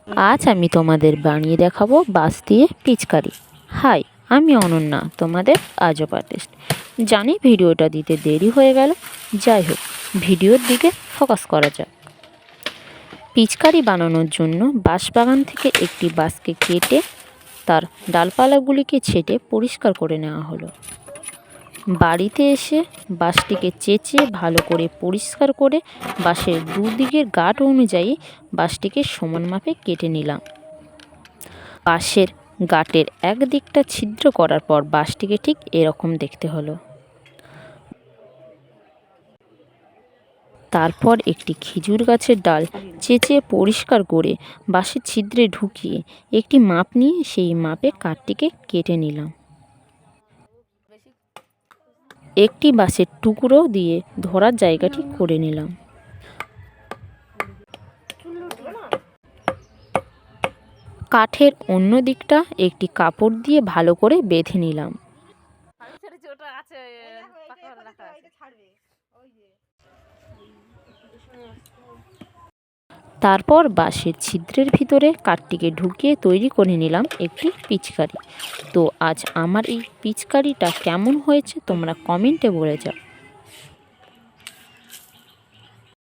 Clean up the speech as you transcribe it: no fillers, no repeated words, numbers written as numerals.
আজ আমি তোমাদের বানিয়ে দেখাবো বাঁশ দিয়ে পিচকারি। হাই, আমি অনন্যা, তোমাদের আজব আর্টিস্ট। জানি ভিডিওটা দিতে দেরি হয়ে গেল, যাই হোক ভিডিওর দিকে ফোকাস করা যাক। পিচকারি বানানোর জন্য বাঁশ বাগান থেকে একটি বাঁশকে কেটে তার ডালপালাগুলিকে ছেঁটে পরিষ্কার করে নেওয়া হলো। বাড়িতে এসে বাঁশটিকে চেঁচিয়ে ভালো করে পরিষ্কার করে বাঁশের দুদিকের গাঁট অনুযায়ী বাঁশটিকে সমান মাপে কেটে নিলাম। বাঁশের গাঁটের এক দিকটা ছিদ্র করার পর বাঁশটিকে ঠিক এরকম দেখতে হলো। তারপর একটি খেজুর গাছের ডাল চেঁচিয়ে পরিষ্কার করে বাঁশের ছিদ্রে ঢুকিয়ে একটি মাপ নিয়ে সেই মাপে কাঠটিকে কেটে নিলাম। একটি বাঁশের টুকরো দিয়ে ধরার জায়গাটি করে নিলাম। কাঠের অন্য দিকটা একটি কাপড় দিয়ে ভালো করে বেঁধে নিলাম। তারপর বাঁশের ছিদ্রের ভিতরে কাঠটিকে ঢুকিয়ে তৈরি করে নিলাম একটি পিচকারি। তো আজ আমার এই পিচকারিটা কেমন হয়েছে তোমরা কমেন্টে বলে যাও।